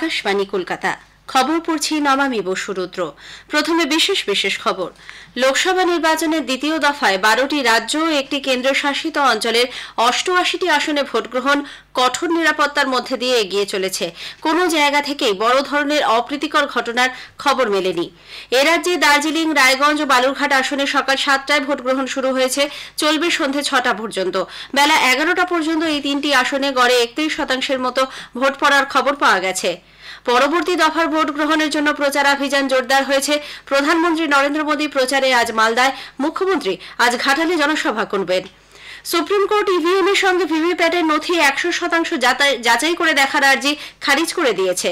আকাশবাণী কলকাতা। খবর পড়ছি নমামি বসু রুদ্র। প্রথমে বিশেষ খবর। লোকসভা নির্বাচনের দ্বিতীয় দফায় 12টি রাজ্য ও একটি কেন্দ্রশাসিত অঞ্চলের 88টি আসনে ভোটগ্রহণ কঠোর নিরাপত্তার মধ্যে দিয়ে এগিয়ে চলেছে। কোনো জায়গা থেকেই বড় ধরনের অপ্রীতিকর ঘটনার খবর মেলেনি। এ রাজ্যে দার্জিলিং, রায়গঞ্জ ও বালুরঘাট আসনে সকাল 7টায় ভোটগ্রহণ শুরু হয়েছে, চলবে সন্ধে 6টা পর্যন্ত। বেলা 11টা পর্যন্ত এই তিনটি আসনে গড়ে 31% মতো ভোট পড়ার খবর পাওয়া গেছে। পরবর্তী দফার ভোট গ্রহণের জন্য প্রচারাভিযান জোরদার হয়েছে। প্রধানমন্ত্রী নরেন্দ্র মোদী প্রচারে আজ মালদায়, মুখ্যমন্ত্রী আজ ঘাটালে জনসভা করবেন। সুপ্রিম কোর্ট ইভিএম এর সঙ্গে ভিভিপ্যাটের নথি 100% যাচাই করে দেখার আর্জি খারিজ করে দিয়েছে।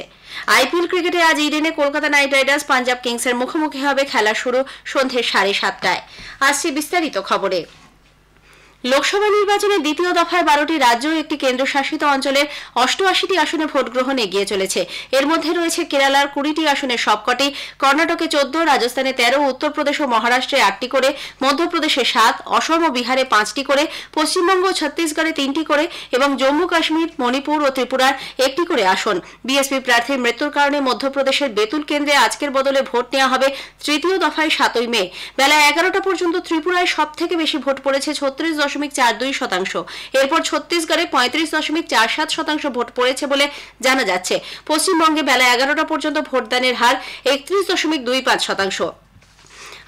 আইপিএল ক্রিকেটে আজ ইডেনে কলকাতা নাইট রাইডার্স পাঞ্জাব কিংসের মুখোমুখি হবে। খেলা শুরু সন্ধে 7:30টায়। আসছে বিস্তারিত খবরে। লোকসভা নির্বাচনের দ্বিতীয় দফায় 12টি রাজ্য ও একটি কেন্দ্রশাসিত অঞ্চলের 88টি আসনে ভোট গ্রহণ এগিয়ে চলেছে। এর মধ্যে রয়েছে কেরালার 20টি আসনের সবকটি, কর্ণাটকে 14, রাজস্থানে 13, উত্তরপ্রদেশ ও মহারাষ্ট্রে 8টি করে, মধ্যপ্রদেশে 7, অসম ও বিহারে 5টি করে, পশ্চিমবঙ্গ ও ছত্তিশগড়ে 3টি করে এবং জম্মু কাশ্মীর, মণিপুর ও ত্রিপুরার 1টি করে আসন। বিএসপি প্রার্থীর মৃত্যুর কারণে মধ্যপ্রদেশের বেতুল কেন্দ্রে আজকের বদলে ভোট নেওয়া হবে তৃতীয় দফায় 7ই মে। বেলা 11টা পর্যন্ত ত্রিপুরায় সবথেকে বেশি ভোট পড়েছে 36.42%। এরপর ছত্তিশগড়ে 35.47% ভোট পড়েছে বলে জানা যাচ্ছে। পশ্চিমবঙ্গে বেলা 11টা পর্যন্ত ভোটদানের হার 31.25%।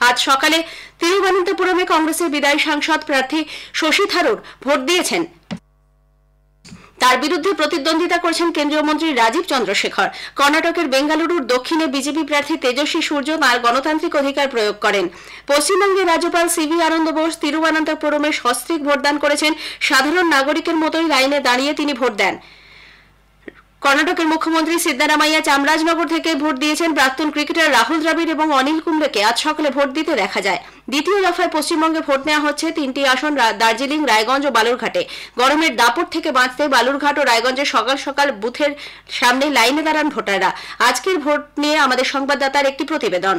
আজ সকালে তিরুবনন্তপুরমে কংগ্রেসের বিদায়ী সাংসদ প্রার্থী শশী থারুর ভোট দিয়েছেন। তার বিরুদ্ধে প্রতিদ্বন্দ্বিতা করছেন কেন্দ্রীয় মন্ত্রী রাজীব চন্দ্রশেখর। কর্ণাটকের বেঙ্গালুরুর দক্ষিণে বিজেপি প্রার্থী তেজস্বী সূর্য তাঁর গণতান্ত্রিক অধিকার প্রয়োগ করেন। পশ্চিমবঙ্গের রাজ্যপাল সিভি আনন্দ বোস তিরুবনন্তপুরমে সস্ত্রীক ভোটদান করেছেন। সাধারণ নাগরিকের মতোই লাইনে দাঁড়িয়ে তিনি ভোট দেন। কর্ণাটকের মুখ্যমন্ত্রী সিদ্দারামাইয়া চামরাজনগর থেকে ভোট দিয়েছেন। প্রাক্তন ক্রিকেটার রাহুল দ্রাবিড় এবং অনিল কুম্বলেকে আজ সকালে ভোট দিতে দেখা যায়। দ্বিতীয় দফায় পশ্চিমবঙ্গে ভোট নেওয়া হচ্ছে 3টি আসন, দার্জিলিং, রায়গঞ্জ ও বালুরঘাটে। গরমের দাপট থেকে বাঁচতে বালুরঘাট ও রায়গঞ্জে সকাল সকাল বুথের সামনে লাইনে দাঁড়ান ভোটাররা। আজকের ভোট নিয়ে আমাদের সংবাদদাতার একটি প্রতিবেদন।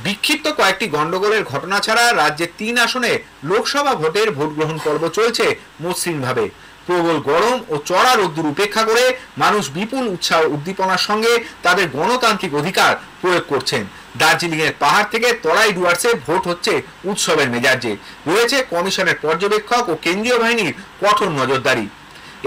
বিক্ষিপ্ত কয়েকটি গন্ডগোলের ঘটনা ছাড়া রাজ্যের 3 আসনে লোকসভা ভোটের ভোট গ্রহণ পর্ব চলছে মসৃণভাবে। প্রবল গরম ও চড়া রোদ্দুর উপেক্ষা করে মানুষ বিপুল উৎসাহ উদ্দীপনার সঙ্গে তাদের গণতান্ত্রিক অধিকার প্রয়োগ করছেন। দার্জিলিং এর পাহাড় থেকে তরাই ডুয়ার্সে ভোট হচ্ছে উৎসবের মেজাজে। রয়েছে কমিশনের পর্যবেক্ষক ও কেন্দ্রীয় বাহিনীর কঠোর নজরদারি।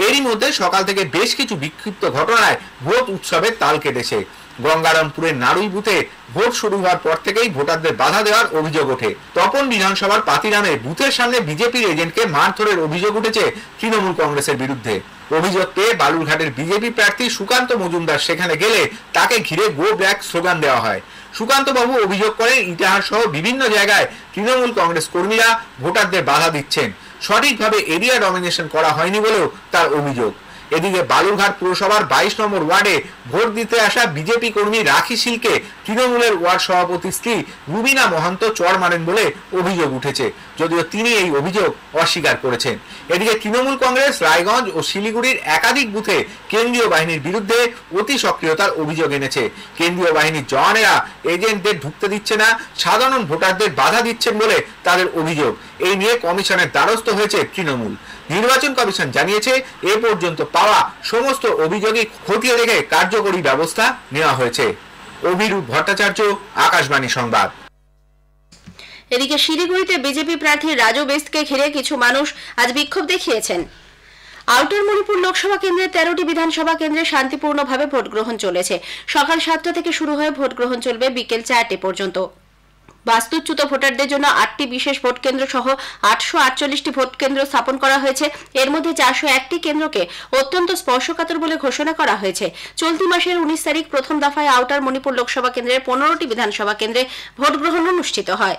এরই মধ্যে সকাল থেকে বেশ কিছু বিক্ষিপ্ত ঘটনায় ভোট উৎসবের তাল কেটেছে। গঙ্গারামপুরের নাড়ুই বুথে ভোট শুরু হওয়ার পর থেকেই ভোটারদের বাধা দেওয়ার অভিযোগ ওঠে। তপন বিধানসভার পাতিরামে বুথের সামনে বিজেপির এজেন্টকে মারধরের অভিযোগ উঠেছে তৃণমূল কংগ্রেসের বিরুদ্ধে। অভিযোগ পেয়ে বালুরঘাটের বিজেপি প্রার্থী সুকান্ত মজুমদার সেখানে গেলে তাকে ঘিরে গো ব্যাক স্লোগান দেওয়া হয়। সুকান্ত বাবু অভিযোগ করেন ইটাহার সহ বিভিন্ন জায়গায় তৃণমূল কংগ্রেস কর্মীরা ভোটারদের বাধা দিচ্ছেন। সঠিকভাবে এরিয়া ডমিনেশন করা হয়নি বলেও তার অভিযোগ। এদিকে বালুরঘাট পুরসভার 22 নম্বর ওয়ার্ডে ভোট দিতে আসা বিজেপি কর্মী রাখি শীলকে তৃণমূলের ওয়ার্ড সভাপতি স্ত্রী রুবিনা মহন্ত চড় মারেন বলে অভিযোগ উঠেছে, যদিও তিনি এই অভিযোগ অস্বীকার করেছেন। এদিকে তৃণমূল কংগ্রেস রায়গঞ্জ ও শিলিগুড়ির একাধিক বুথে কেন্দ্রীয় বাহিনীর বিরুদ্ধে অতি সক্রিয়তার অভিযোগ এনেছে। কেন্দ্রীয় বাহিনীর জওয়ানেরা এজেন্টদের ঢুকতে দিচ্ছে না, সাধারণ ভোটারদের বাধা দিচ্ছেন বলে তাদের অভিযোগ। এই নিয়ে কমিশনের দ্বারস্থ হয়েছে তৃণমূল। নির্বাচন কমিশন জানিয়েছে এ পর্যন্ত পাওয়া সমস্ত অভিযোগই খতিয়ে দেখে কার্যকরী ব্যবস্থা নেওয়া হয়েছে। অভিরূপ ভট্টাচার্য, আকাশবাণী সংবাদ। এদিকে শিলিগুড়িতে বিজেপি প্রার্থী রাজু বেস্টকে ঘিরে কিছু মানুষ আজ বিক্ষোভ দেখিয়েছেন। আউটার মণিপুর লোকসভা কেন্দ্রের 13টি বিধানসভা কেন্দ্রে শান্তিপূর্ণভাবে ভোট গ্রহণ চলেছে। সকাল 7টা থেকে শুরু হয়ে ভোট গ্রহণ চলবে বিকেল 4টে পর্যন্ত। বাস্তুচ্যুত ভোটারদের জন্য 8টি বিশেষ ভোট কেন্দ্র সহ 848টি ভোট কেন্দ্র স্থাপন করা হয়েছে। এর মধ্যে 401টি কেন্দ্রকে অত্যন্ত স্পর্শকাতর বলে ঘোষণা করা হয়েছে। চলতি মাসের 19 তারিখ প্রথম দফায় আউটার মণিপুর লোকসভা কেন্দ্রের 15টি বিধানসভা কেন্দ্রে ভোট গ্রহণ অনুষ্ঠিত হয়।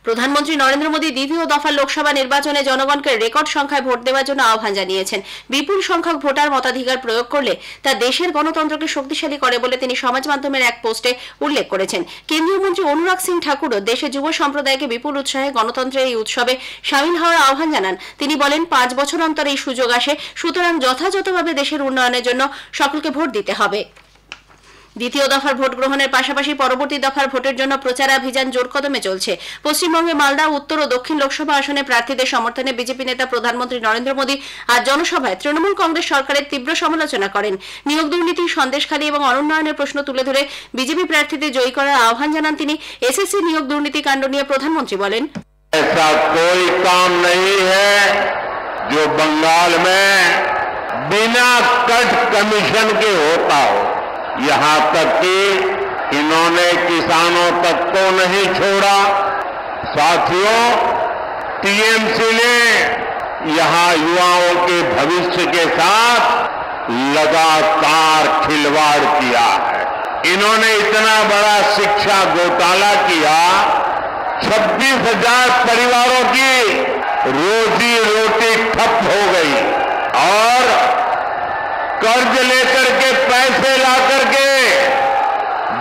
প্রধানমন্ত্রী নরেন্দ্র মোদী দ্বিতীয় দফা লোকসভা নির্বাচনে জনগণকে রেকর্ড সংখ্যায় ভোট দেওয়ার জন্য আহ্বান জানিয়েছেন। বিপুল সংখ্যক ভোটার মতাধিকার প্রয়োগ করলে তা দেশের গণতন্ত্রকে শক্তিশালী করে বলে তিনি সমাজ মাধ্যমের এক পোস্টে উল্লেখ করেছেন। কেন্দ্রীয় মন্ত্রী অনুরাগ সিং ঠাকুরও দেশের যুব সম্প্রদায়কে বিপুল উৎসাহে গণতন্ত্রের এই উৎসবে সামিল হওয়ার আহ্বান জানান। তিনি বলেন, 5 বছর অন্তর এই সুযোগ আসে, সুতরাং যথাযথভাবে দেশের উন্নয়নের জন্য সকলকে ভোট দিতে হবে। দ্বিতীয় দফার ভোট গ্রহণের পাশাপাশি পরবর্তী দফার ভোটের জন্য প্রচারাভিযান জোর কদমে চলছে। পশ্চিমবঙ্গে মালদা উত্তর ও দক্ষিণ লোকসভা আসনে প্রার্থীদের সমর্থনে বিজেপি নেতা প্রধানমন্ত্রী নরেন্দ্র মোদী আজ জনসভায় তৃণমূল কংগ্রেস সরকারের তীব্র সমালোচনা করেন। নিয়োগ দুর্নীতি, সন্দেশখালী এবং অনুন্নয়নের প্রশ্ন তুলে ধরে বিজেপি প্রার্থীদের জয়ী করার আহ্বান জানান তিনি। এসএসসি নিয়োগ দুর্নীতি কাণ্ড নিয়ে প্রধানমন্ত্রী বলেন, ऐसा कोई काम नहीं है जो बंगाल में बिना कट कमीशन के होता हो। यहां तक कि इन्होंने किसानों तक को नहीं छोड़ा। साथियों, टीएमसी ने यहां युवाओं के भविष्य के साथ लगातार खिलवाड़ किया है। इन्होंने इतना बड़ा शिक्षा घोटाला किया, 26,000 परिवारों की रोजी रोटी ठप हो गई और कर्ज लेकर के पैसे ला करके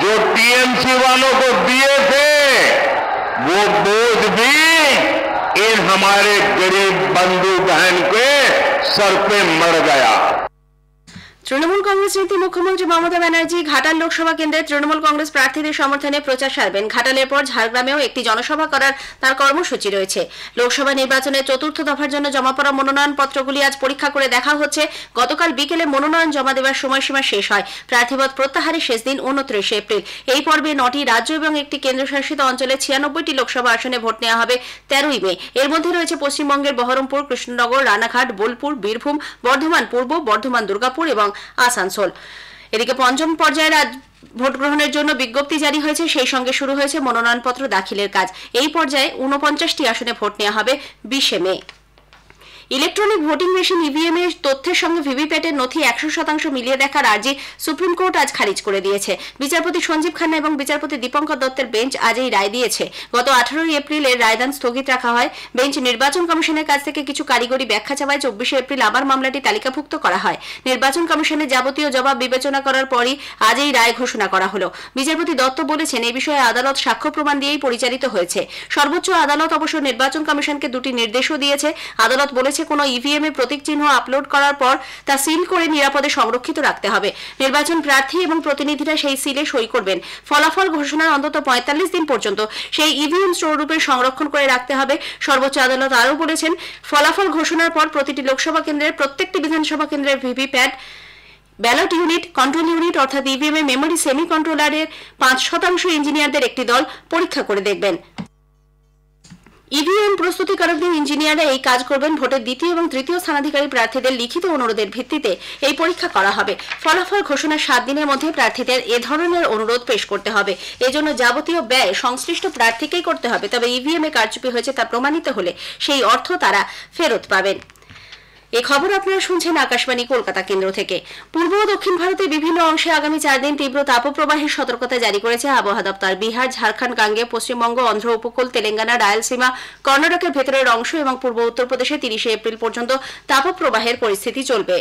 जो टीएमसी वालों को दिए थे वो बोझ भी इन हमारे गरीब बंधु बहन के सर पे मर गया। তৃণমূল কংগ্রেস নেত্রী মুখ্যমন্ত্রী মমতা ব্যানার্জি ঘাটাল লোকসভা কেন্দ্রে তৃণমূল কংগ্রেস প্রার্থীদের সমর্থনে প্রচার সারবেন। ঘাটালের পর ঝাড়গ্রামেও একটি জনসভা করার তার কর্মসূচি রয়েছে। লোকসভা নির্বাচনের চতুর্থ দফার জন্য জমা পড়া মনোনয়ন পত্রগুলি আজ পরীক্ষা করে দেখা হচ্ছে। গতকাল বিকেলে মনোনয়ন জমা দেওয়ার সময়সীমা শেষ হয়। প্রার্থীপদ প্রত্যাহারের শেষ দিন 29 এপ্রিল। এই পর্বে 9টি রাজ্য এবং একটি কেন্দ্রশাসিত অঞ্চলে 96টি লোকসভা আসনে ভোট নেওয়া হবে 13ই মে। এর মধ্যে রয়েছে পশ্চিমবঙ্গের বহরমপুর, কৃষ্ণনগর, রানাঘাট, বোলপুর, বীরভূম, বর্ধমান পূর্ব, বর্ধমান দুর্গাপুর এবং আসানসোল। এদিকে পঞ্চম পর্যায়ের আজ ভোট গ্রহণের জন্য বিজ্ঞপ্তি জারি হয়েছে। সেই সঙ্গে শুরু হয়েছে মনোনয়নপত্র দাখিলের কাজ। এই পর্যায়ে 49টি আসনে ভোট নেওয়া হবে 20 মে। ইলেকট্রনিক ভোটিং মেশিন ইভিএম এর তথ্যের সঙ্গে ভিভিপ্যাটের নথি 100% মিলিয়ে দেখার আর্জি সুপ্রিম কোর্ট আজ খারিজ করে দিয়েছে। বিচারপতি সঞ্জীব খান্না এবং বিচারপতি দীপঙ্কর দত্তের বেঞ্চ আজ এই রায় দিয়েছে। গত 18 এপ্রিল এর রায়দান স্থগিত রাখা হয়। বেঞ্চ নির্বাচন কমিশনের কাছ থেকে কিছু কারিগরি ব্যাখ্যা চাওয়ায় 24 এপ্রিল আবার মামলাটি তালিকাভুক্ত করা হয়। নির্বাচন কমিশনের যাবতীয় জবাব বিবেচনা করার পরই আজ এই রায় ঘোষণা করা হলো। বিচারপতি দত্ত বলেছেন, এই বিষয়ে আদালত সাক্ষ্য প্রমাণ দিয়েই পরিচালিত হয়েছে। সর্বোচ্চ আদালত অবশ্য নির্বাচন কমিশনকে দুটি নির্দেশও দিয়েছে। আদালত বলেছে, কোনো ইভিএম এ প্রতীক চিহ্ন আপলোড করার পর তা সিল করে নিরাপদে সংরক্ষিত রাখতে হবে। নির্বাচন প্রার্থী এবং প্রতিনিধিরা সেই সিলে সই করবেন। ফলাফল ঘোষণার অন্তত 45 দিন পর্যন্ত সেই ইভিএম স্টোররূপে সংরক্ষণ করে রাখতে হবে। সর্বোচ্চ আদালত আরও বলেছেন, ফলাফল ঘোষণার পর প্রতিটি লোকসভা কেন্দ্রের প্রত্যেকটি বিধানসভা কেন্দ্রের VVPAT, ballot unit, control unit অর্থাৎ ইভিএম এর মেমোরি সেমি কন্ট্রোলারের 5% ইঞ্জিনিয়ারদের একটি দল পরীক্ষা করে দেখবেন। ইভিএম প্রস্তুতিকারকদের ইঞ্জিনিয়াররা এই কাজ করবেন। ভোটের দ্বিতীয় এবং তৃতীয় স্থানাধিকারী প্রার্থীদের লিখিত অনুরোধের ভিত্তিতে এই পরীক্ষা করা হবে। ফলাফল ঘোষণার 7 দিনের মধ্যে প্রার্থীদের এ ধরনের অনুরোধ পেশ করতে হবে। এজন্য যাবতীয় ব্যয় সংশ্লিষ্ট প্রার্থীকেই করতে হবে। তবে ইভিএম এ কারচুপি হয়েছে তা প্রমাণিত হলে সেই অর্থ তারা ফেরত পাবেন। এই খবর আপনারা শুনছেন আকাশবাণী কলকাতা কেন্দ্র থেকে। পূর্ব ও দক্ষিণ ভারতের বিভিন্ন অংশে আগামী 4 দিন তীব্র তাপপ্রবাহের সতর্কতা জারি করেছে আবহাওয়া দপ্তর। বিহার, ঝাড়খণ্ড, গাঙ্গেয় পশ্চিমবঙ্গ, অন্ধ্র উপকূল, তেলেঙ্গানা, রায়ালসীমা, কর্ণাটকের ভেতরের অংশ এবং পূর্ব উত্তরপ্রদেশে 30 এপ্রিল পর্যন্ত তাপপ্রবাহের পরিস্থিতি চলবে।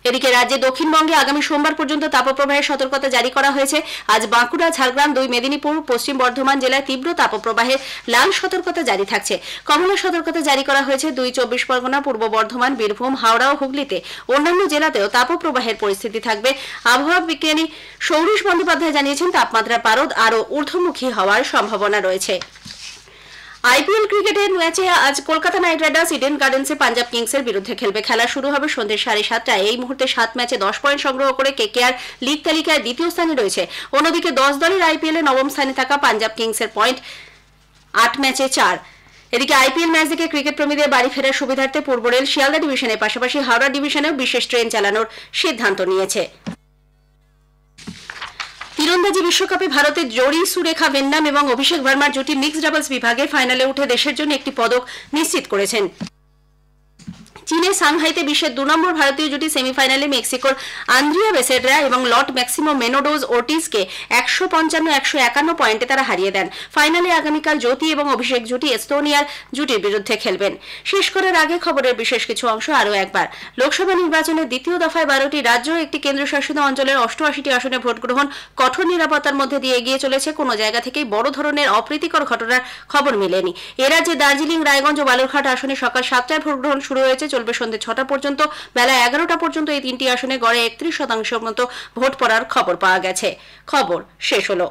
এদিকে রাজ্যে দক্ষিণবঙ্গে আগামী সোমবার পর্যন্ত তাপপ্রবাহের সতর্কতা জারি করা হয়েছে। আজ বাঁকুড়া, ঝাড়গ্রাম, 2 মেদিনীপুর, পশ্চিম বর্ধমান জেলায় তীব্র তাপপ্রবাহের লাল সতর্কতা জারি থাকছে। কমলা সতর্কতা জারি করা হয়েছে 2 24 পরগনা, পূর্ব বর্ধমান, বীরভূম, হাওড়া ও হুগলিতে। অন্যান্য জেলাতেও তাপপ্রবাহের পরিস্থিতি থাকবে। আবহাওয়া বিজ্ঞানী সৌরীশ বন্দ্যোপাধ্যায় জানিয়েছেন, তাপমাত্রার পারদ আরও ঊর্ধ্বমুখী হওয়ার সম্ভাবনা রয়েছে। আইপিএল ক্রিকেটের ম্যাচে আজ কলকাতা নাইট রাইডার্স ইডেন গার্ডেন্সে পাঞ্জাব কিংসের বিরুদ্ধে খেলবে। খেলা শুরু হবে সন্ধ্যে 7:30টায়। এই মুহূর্তে 7 ম্যাচে 10 পয়েন্ট সংগ্রহ করে কেকেআর লিগ তালিকায় দ্বিতীয় স্থানে রয়েছে। অন্যদিকে 10 দলের আইপিএলে নবম স্থানে থাকা পাঞ্জাব কিংসের পয়েন্ট 8 ম্যাচে 4। এদিকে আইপিএল ম্যাচ দেখে ক্রিকেট প্রেমীদের বাড়ি ফেরার সুবিধার্থে পূর্ব রেল শিয়ালদা ডিভিশনের পাশাপাশি হাওড়া ডিভিশনেও বিশেষ ট্রেন চালানোর সিদ্ধান্ত নিয়েছে। তীরন্দাজি বিশ্বকাপে ভারতের জোড়ি সুরেখা ভেন্নাম এবং অভিষেক ভার্মার জুটি মিক্সড ডাবলস বিভাগে ফাইনালে উঠে দেশের জন্য একটি পদক নিশ্চিত করেছেন। চীনের সাংহাইতে বিশ্বের 2 নম্বর ভারতীয় জুটি সেমিফাইনালে মেক্সিকোর আন্দ্রিয়া বেসেডরা এবং লট ম্যাক্সিমো মেনোডোজ ওর্টিজকে 155-151 পয়েন্টে তারা হারিয়ে দেন। ফাইনালে আগামীকাল জ্যোতি এবং অভিষেক জুটি এস্তোনিয়ার জুটির বিরুদ্ধে খেলবেন। শেষ করার আগে খবরের বিশেষ কিছু অংশ আরও একবার। লোকসভা নির্বাচনের দ্বিতীয় দফায় 12টি রাজ্য ও একটি কেন্দ্রশাসিত অঞ্চলের 88টি আসনে ভোট গ্রহণ কঠোর নিরাপত্তার মধ্যে দিয়ে এগিয়ে চলেছে। কোনো জায়গা থেকেই বড় ধরনের অপ্রীতিকর ঘটনার খবর মেলেনি। এ রাজ্যে দার্জিলিং, রায়গঞ্জ ও বালুরঘাট আসনে সকাল 7টায় ভোট গ্রহণ শুরু হয়েছে। চলবে সন্ধ্যে 6টা পর্যন্ত। বেলা 11টা পর্যন্ত এই 3টি আসনে গড়ে 31% মতো ভোট পড়ার খবর পাওয়া গেছে। খবর শেষ হলো।